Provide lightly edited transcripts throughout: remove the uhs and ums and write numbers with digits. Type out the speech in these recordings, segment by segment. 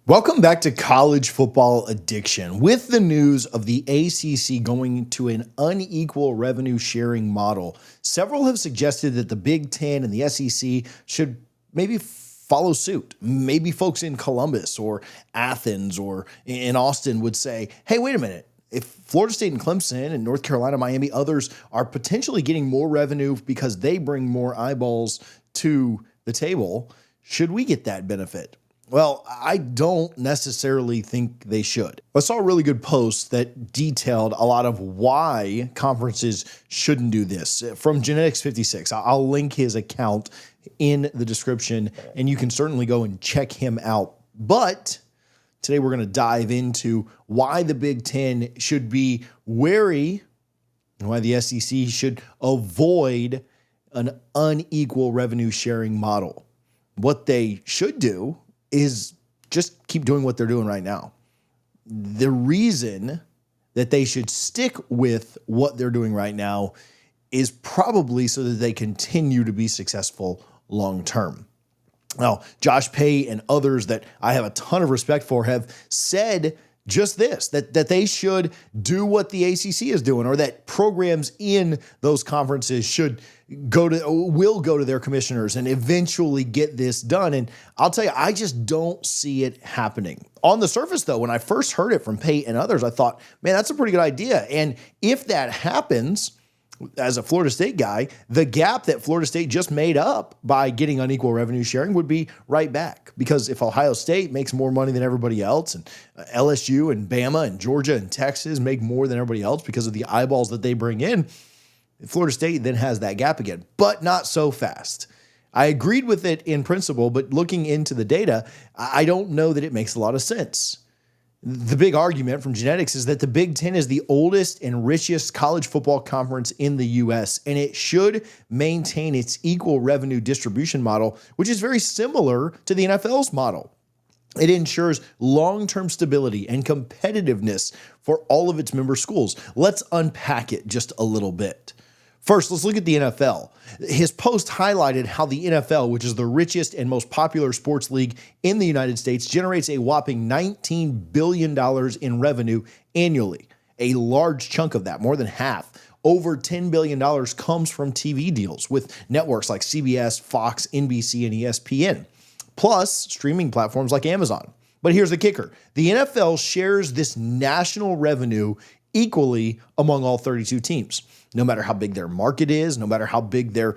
Welcome back to College Football Addiction. With the news of the ACC going to an unequal revenue sharing model, several have suggested that the Big Ten and the SEC should maybe follow suit. Maybe folks in Columbus or Athens or in Austin would say, hey, wait a minute. If Florida State and Clemson and North Carolina, Miami, others are potentially getting more revenue because they bring more eyeballs to the table, should we get that benefit? Well, I don't necessarily think they should. I saw a really good post that detailed a lot of why conferences shouldn't do this from Genetics 56. I'll link his account in the description, and you can certainly go and check him out. But today we're going to dive into why the Big Ten should be wary and why the SEC should avoid an unequal revenue sharing model. What they should do is just keep doing what they're doing right now. The reason that they should stick with what they're doing right now is probably so that they continue to be successful long term. Now, Josh Pay and others that I have a ton of respect for have said just this, that they should do what the ACC is doing, or that programs in those conferences will go to their commissioners and eventually get this done. And I'll tell you, I just don't see it happening. On the surface, though, when I first heard it from Pate and others, I thought, man, that's a pretty good idea. And if that happens, as a Florida State guy, the gap that Florida State just made up by getting unequal revenue sharing would be right back. Because if Ohio State makes more money than everybody else, and LSU and Bama and Georgia and Texas make more than everybody else because of the eyeballs that they bring in, Florida State then has that gap again, but not so fast. I agreed with it in principle, but looking into the data, I don't know that it makes a lot of sense. The big argument from Genetics is that the Big Ten is the oldest and richest college football conference in the U.S., and it should maintain its equal revenue distribution model, which is very similar to the NFL's model. It ensures long-term stability and competitiveness for all of its member schools. Let's unpack it just a little bit. First, let's look at the NFL. His post highlighted how the NFL, which is the richest and most popular sports league in the United States, generates a whopping $19 billion in revenue annually. A large chunk of that, more than half, over $10 billion, comes from TV deals with networks like CBS, Fox, NBC, and ESPN, plus streaming platforms like Amazon. But here's the kicker. The NFL shares this national revenue equally among all 32 teams. No matter how big their market is, no matter how big their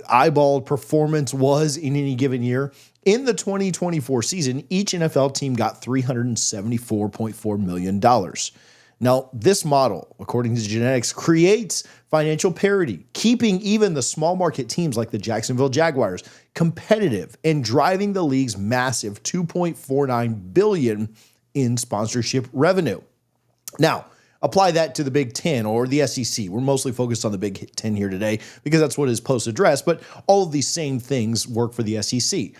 eyeball performance was in any given year, in the 2024 season, each NFL team got $374.4 million. Now, this model, according to Genetics, creates financial parity, keeping even the small market teams like the Jacksonville Jaguars competitive and driving the league's massive $2.49 billion in sponsorship revenue. Now, apply that to the Big Ten or the SEC. We're mostly focused on the Big Ten here today because that's what his post addressed, but all of these same things work for the SEC.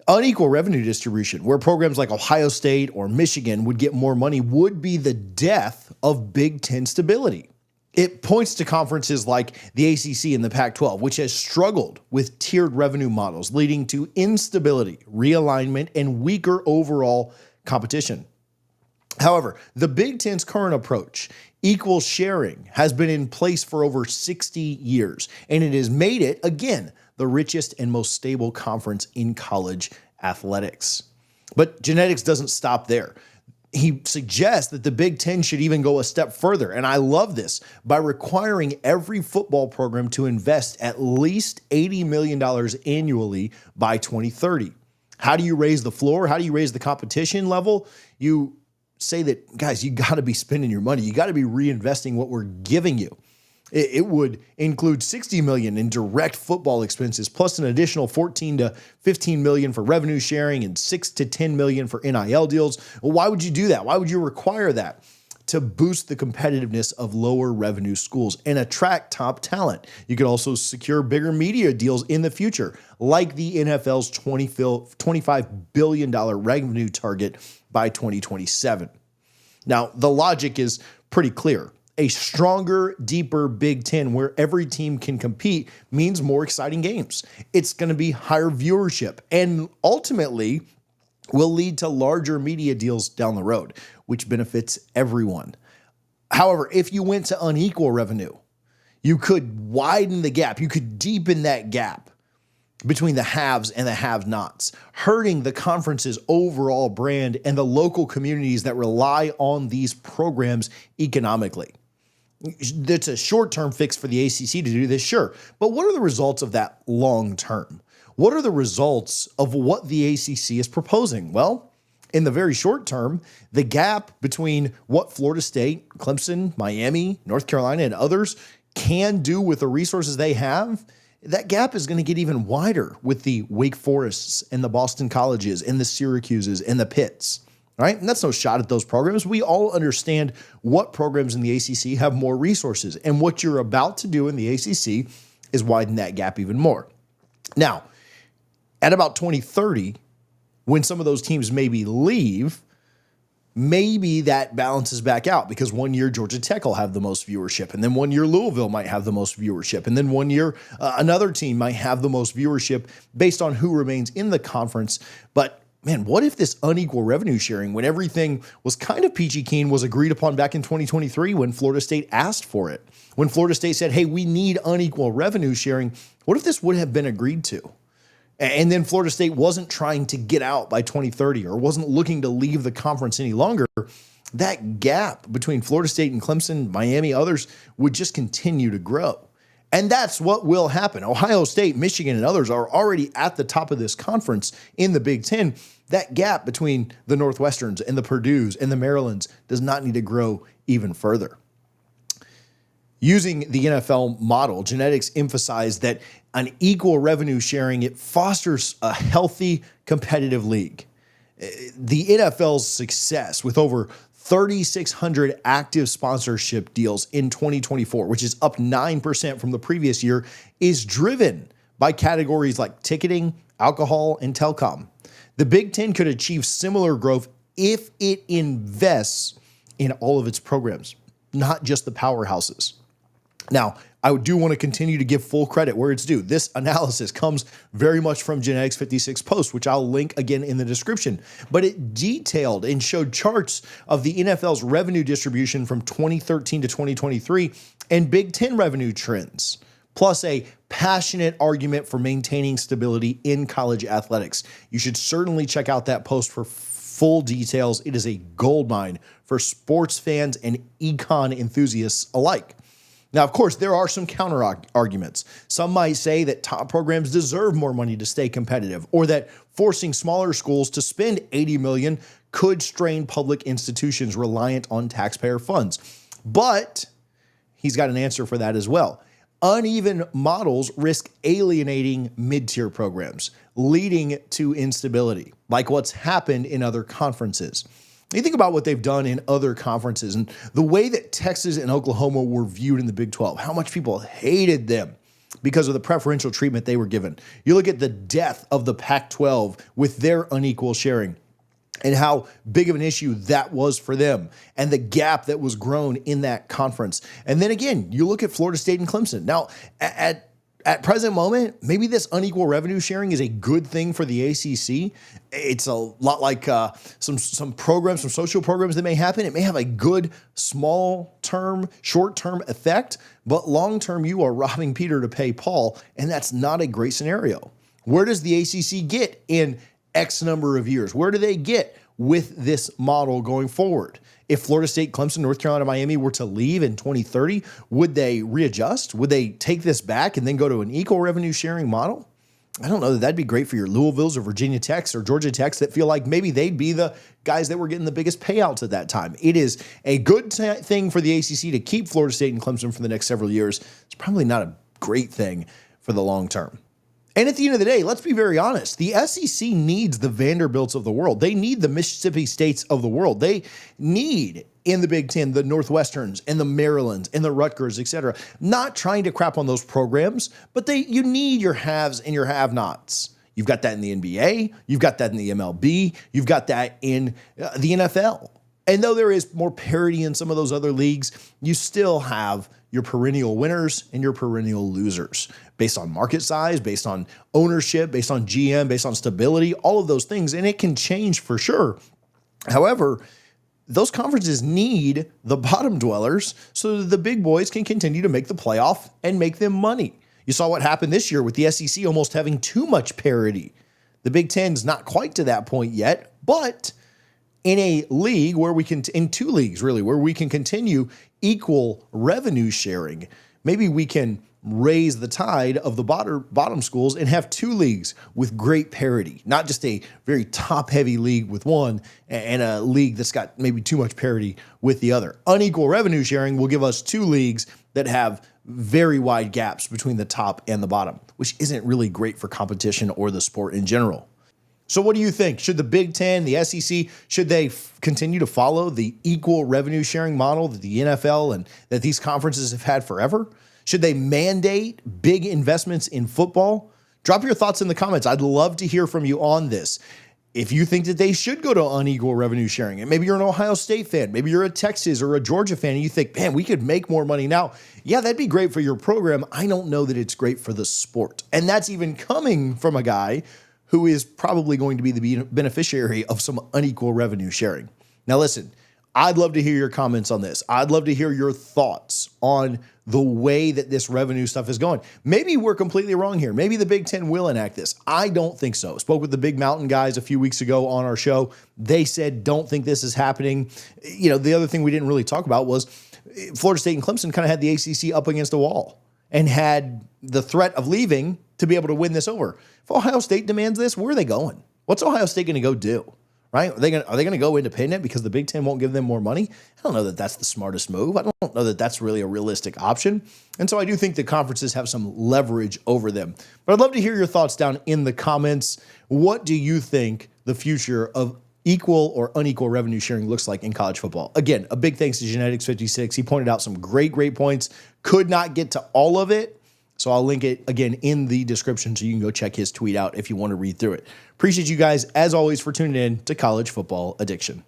Unequal revenue distribution, where programs like Ohio State or Michigan would get more money, would be the death of Big Ten stability. It points to conferences like the ACC and the Pac-12, which has struggled with tiered revenue models, leading to instability, realignment, and weaker overall competition. However, the Big Ten's current approach, equal sharing, has been in place for over 60 years, and it has made it, again, the richest and most stable conference in college athletics. But Genetics doesn't stop there. He suggests that the Big Ten should even go a step further, and I love this, by requiring every football program to invest at least $80 million annually by 2030. How do you raise the floor? How do you raise the competition level? You say that, guys, you got to be spending your money. You got to be reinvesting what we're giving you. It would include $60 million in direct football expenses, plus an additional $14 to $15 million for revenue sharing and $6 to $10 million for NIL deals. Well, why would you do that? Why would you require that? To boost the competitiveness of lower revenue schools and attract top talent. You could also secure bigger media deals in the future, like the NFL's $25 billion revenue target by 2027. Now, the logic is pretty clear. A stronger, deeper Big Ten where every team can compete means more exciting games. It's going to be higher viewership and ultimately will lead to larger media deals down the road, which benefits everyone. However, if you went to unequal revenue, you could widen the gap. You could deepen that gap between the haves and the have-nots, hurting the conference's overall brand and the local communities that rely on these programs economically. It's a short-term fix for the ACC to do this, sure. But what are the results of that long-term? What are the results of what the ACC is proposing? Well, in the very short term, the gap between what Florida State, Clemson, Miami, North Carolina, and others can do with the resources they have, that gap is going to get even wider with the Wake Forests and the Boston Colleges and the Syracuses and the Pitts. Right? And that's no shot at those programs. We all understand what programs in the ACC have more resources. And what you're about to do in the ACC is widen that gap even more. Now, at about 2030, when some of those teams maybe leave, maybe that balances back out because one year Georgia Tech will have the most viewership, and then one year Louisville might have the most viewership, and then one year another team might have the most viewership based on who remains in the conference. But man, what if this unequal revenue sharing, when everything was kind of peachy keen, was agreed upon back in 2023 when Florida State asked for it? When Florida State said, hey, we need unequal revenue sharing, what if this would have been agreed to? And then Florida State wasn't trying to get out by 2030 or wasn't looking to leave the conference any longer. That gap between Florida State and Clemson, Miami, others would just continue to grow. And that's what will happen. Ohio State, Michigan, and others are already at the top of this conference in the Big Ten. That gap between the Northwesterns and the Purdues and the Marylands does not need to grow even further. Using the NFL model, genetics emphasize that an equal revenue sharing, it fosters a healthy competitive league. The NFL's success with over 3,600 active sponsorship deals in 2024, which is up 9% from the previous year, is driven by categories like ticketing, alcohol, and telecom. The Big Ten could achieve similar growth if it invests in all of its programs, not just the powerhouses. Now, I do want to continue to give full credit where it's due. This analysis comes very much from Genetics 56 Post, which I'll link again in the description. But it detailed and showed charts of the NFL's revenue distribution from 2013 to 2023 and Big Ten revenue trends, plus a passionate argument for maintaining stability in college athletics. You should certainly check out that post for full details. It is a goldmine for sports fans and econ enthusiasts alike. Now, of course, there are some counter arguments. Some might say that top programs deserve more money to stay competitive, or that forcing smaller schools to spend $80 million could strain public institutions reliant on taxpayer funds. But he's got an answer for that as well. Uneven models risk alienating mid-tier programs, leading to instability, like what's happened in other conferences. You think about what they've done in other conferences and the way that Texas and Oklahoma were viewed in the Big 12, how much people hated them because of the preferential treatment they were given. You look at the death of the Pac-12 with their unequal sharing and how big of an issue that was for them and the gap that was grown in that conference. And then again, you look at Florida State and Clemson. Now, at present moment, maybe this unequal revenue sharing is a good thing for the ACC. It's a lot like some programs, some social programs that may happen. It may have a good small-term, short-term effect, but long-term, you are robbing Peter to pay Paul, and that's not a great scenario. Where does the ACC get in X number of years? Where do they get with this model going forward? If Florida State, Clemson, North Carolina, Miami were to leave in 2030, would they readjust? Would they take this back and then go to an equal revenue sharing model? I don't know that that'd be great for your Louisvilles or Virginia Techs or Georgia Techs that feel like maybe they'd be the guys that were getting the biggest payouts at that time. It is a good thing for the ACC to keep Florida State and Clemson for the next several years. It's probably not a great thing for the long term. And at the end of the day, let's be very honest. The SEC needs the Vanderbilts of the world. They need the Mississippi States of the world. They need, in the Big Ten, the Northwesterns and the Marylands and the Rutgers, et cetera. Not trying to crap on those programs, but you need your haves and your have-nots. You've got that in the NBA. You've got that in the MLB. You've got that in the NFL. And though there is more parity in some of those other leagues, you still have your perennial winners and your perennial losers based on market size, based on ownership, based on GM, based on stability, all of those things. And it can change for sure. However, those conferences need the bottom dwellers so that the big boys can continue to make the playoff and make them money. You saw what happened this year with the SEC almost having too much parity. The Big Ten's not quite to that point yet, but in a league where we can, in two leagues really, where we can continue equal revenue sharing, maybe we can raise the tide of the bottom schools and have two leagues with great parity, not just a very top-heavy league with one and a league that's got maybe too much parity with the other. Unequal revenue sharing will give us two leagues that have very wide gaps between the top and the bottom, which isn't really great for competition or the sport in general. So what do you think? Should the Big Ten, the SEC, should they continue to follow the equal revenue sharing model that the NFL and that these conferences have had forever? Should they mandate big investments in football? Drop your thoughts in the comments. I'd love to hear from you on this. If you think that they should go to unequal revenue sharing, and maybe you're an Ohio State fan, maybe you're a Texas or a Georgia fan, and you think, man, we could make more money now. Yeah, that'd be great for your program. I don't know that it's great for the sport. And that's even coming from a guy who is probably going to be the beneficiary of some unequal revenue sharing. Now, listen, I'd love to hear your comments on this. I'd love to hear your thoughts on the way that this revenue stuff is going. Maybe we're completely wrong here. Maybe the Big Ten will enact this. I don't think so. Spoke with the Big Mountain guys a few weeks ago on our show. They said, don't think this is happening. You know, the other thing we didn't really talk about was Florida State and Clemson kind of had the ACC up against the wall and had the threat of leaving to be able to win this over. If Ohio State demands this, where are they going? What's Ohio State going to go do? Right? Are they going to go independent because the Big Ten won't give them more money? I don't know that that's the smartest move. I don't know that that's really a realistic option. And so I do think the conferences have some leverage over them. But I'd love to hear your thoughts down in the comments. What do you think the future of equal or unequal revenue sharing looks like in college football? Again, a big thanks to Genetics56. He pointed out some great points. Could not get to all of it, so I'll link it again in the description so you can go check his tweet out if you want to read through it. Appreciate you guys, as always, for tuning in to College Football Addiction.